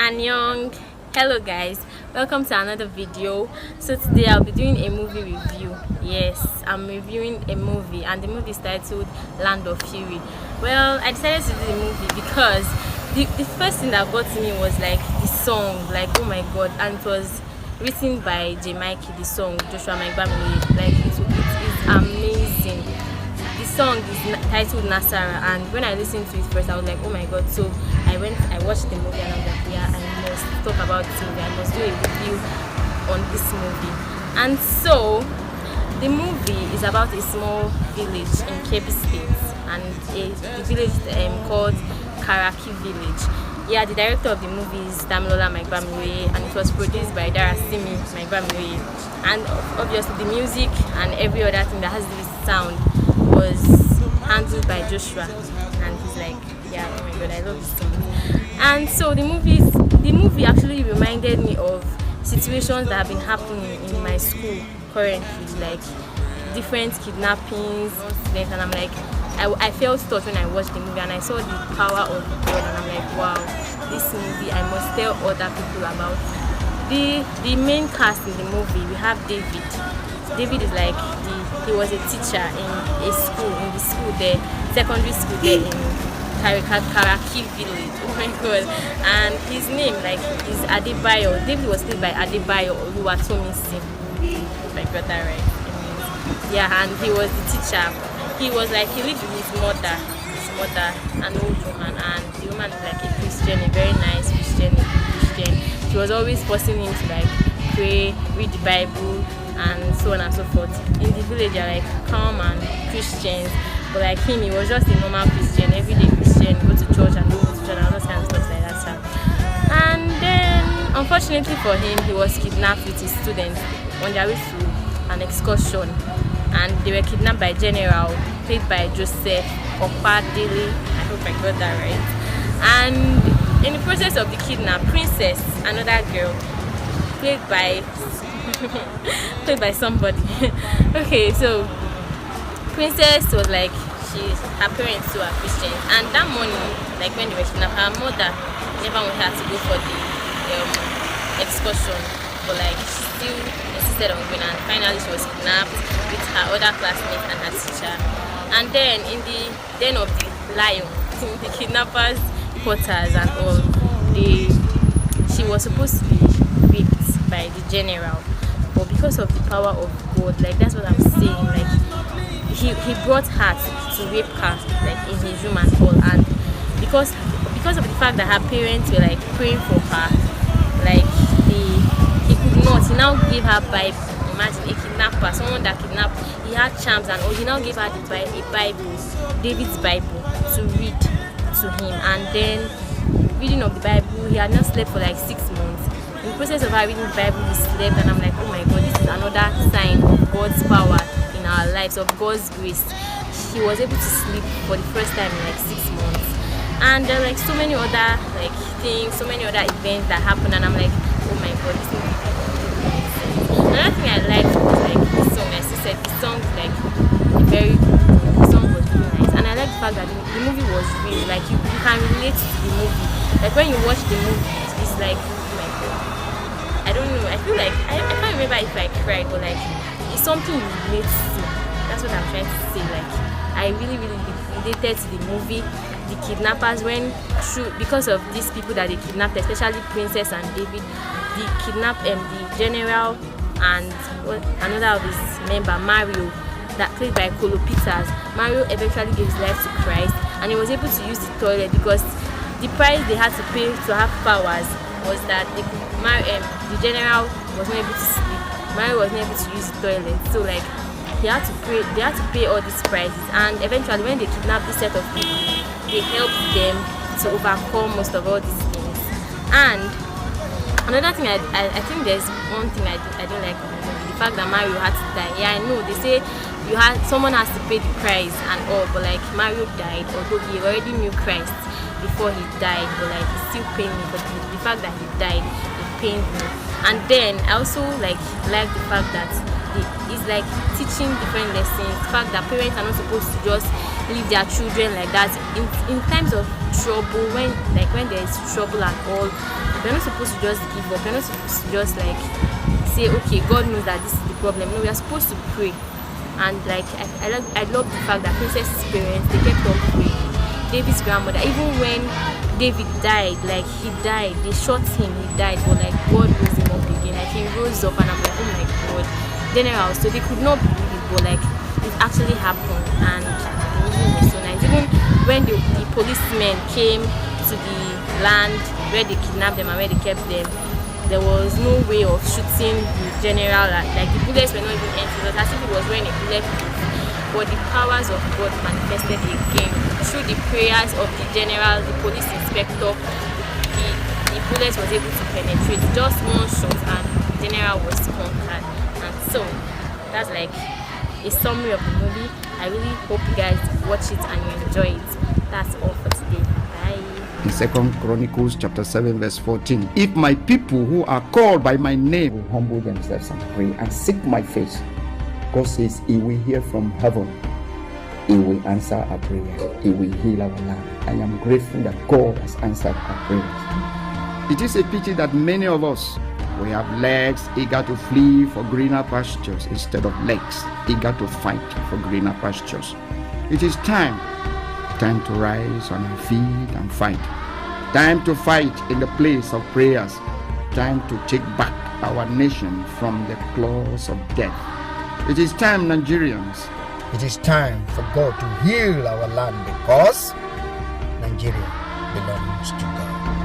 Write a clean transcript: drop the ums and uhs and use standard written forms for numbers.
Annyeong. Hello guys, welcome to another video. So today I'll be doing a movie review. Yes, I'm reviewing a movie and the movie is titled Land of Fury. Well, I decided to do the movie because the first thing that got to me was like the song, like oh my god, and it was written by J. Mikey, the song Joshua Magbamile. Like it is amazing. The song is titled Nasara, and when I listened to it first I was like oh my god. So I watched the movie and I was like yeah, I must talk about this movie, I must do a review on this movie. And so the movie is about a small village in Kebbi State, and the village called Karaki Village. Yeah, the director of the movie is Damilola Magbamile, and it was produced by Darasimi Magbamile. And obviously the music and every other thing that has to do with sound was handled by Joshua, and he's like, yeah, oh my god, I love this song. And so the movie actually reminded me of situations that have been happening in my school currently, like different kidnappings, and I'm like, I felt touched when I watched the movie and I saw the power of God, and I'm like, wow, this movie I must tell other people about. The main cast in the movie, we have David. David is like he was a teacher in the school there, secondary school there in Karaki Village. Oh my god. And his name is Adebayo. David was played by Adebayo Oluwatomisi. If I got that right. Yeah, and he was the teacher. He lived with his mother, an old woman, and the woman is like a Christian, a very nice Christian. She was always forcing him to like pray, read the Bible, and so on and so forth. In the village, they're like calm and Christians, but like him, he was just a normal Christian, everyday Christian, go to church and go to church and all those kind of stuff like that. So. And then, unfortunately for him, he was kidnapped with his students on their way to an excursion, and they were kidnapped by General, played by Joseph Opadele. I hope I got that right. And in the process of the kidnap, Princess, another girl, played by somebody. Okay, so Princess was like, her parents too are Christians, and that morning, like when they were kidnapped, her mother never wanted her to go for the excursion, but like she still insisted on going, and finally she was kidnapped with her other classmates and her teacher. And then in the den of the lion, the kidnappers' quarters and all, she was supposed to be raped by the general, but because of the power of God, like that's what I'm saying, like he brought her to rape her like in his room and all. And because of the fact that her parents were like praying for her, like he could not, he now gave her Bible. Imagine a kidnapper, someone that kidnapped, he had charms and all, he now gave her a Bible, David's Bible, to read to him. And then reading of the Bible, he had not slept for like 6 months. In the process of her reading the Bible, he slept, and I'm like, oh my god, this is another sign of God's power in our lives, of God's grace. She was able to sleep for the first time in like 6 months. And there are like so many other like things, so many other events that happened, and I'm like, oh my god, this movie. Another thing I liked was like the song. I still said the song the song was really nice, and I like the fact that the movie was real. Like you can relate to the movie. Like when you watch the movie, it's like, oh my god, I don't know. I feel like I can't remember if I cried, but like it's something you relate to. That's what I'm trying to say. Like I really related to the movie. The kidnappers, because of these people that they kidnapped, especially Princess and David, they kidnapped the general and another of his member, Mario, that played by Kolo Peters. Mario eventually gave his life to Christ, and he was able to use the toilet because the price they had to pay to have powers was that the general was not able to sleep. Mario was not able to use the toilet, so like they had to pay all these prices. And eventually when they kidnapped this set of people, they helped them to overcome most of all these things. And another thing, I think there's one thing I don't like about the movie, the fact that Mario had to die. Yeah, I know they say someone has to pay the price and all, but like Mario died, although he already knew Christ before he died, but like it still pained me. But the fact that he died, it pained me. And then I also like the fact that he's like teaching different lessons. The fact that parents are not supposed to just leave their children like that in times of trouble, when there is trouble and all. We're not supposed to just give up. We're not supposed to just like say, okay, God knows that this is the problem. No, we are supposed to pray. And like I love the fact that Princess's parents, they kept on praying. David's grandmother, even when David died, like he died, they shot him, he died, but like God rose him up again. Like he rose up, and I'm like, oh my God, general. So they could not believe it, but like it actually happened, and the movie was so nice. Even when the policemen came to the land where they kidnapped them and where they kept them, there was no way of shooting the general. Like the bullets were not even entering. It was as if it was wearing a bulletproof. But the powers of God manifested again through the prayers of the general, the police inspector. The bullets was able to penetrate just one shot, and the general was conquered. And so that's like a summary of the movie. I really hope you guys watch it and you enjoy it. That's all for today. Bye. In 2 Chronicles chapter 7 verse 14, if my people who are called by my name will humble themselves and pray and seek my face, God says He will hear from heaven. He will answer our prayers. He will heal our land. I am grateful that God has answered our prayers. It is a pity that many of us, we have legs eager to flee for greener pastures instead of legs eager to fight for greener pastures. It is time to rise on our feet and fight. Time to fight in the place of prayers. Time to take back our nation from the claws of death. It is time, Nigerians. It is time for God to heal our land, because Nigeria belongs to God.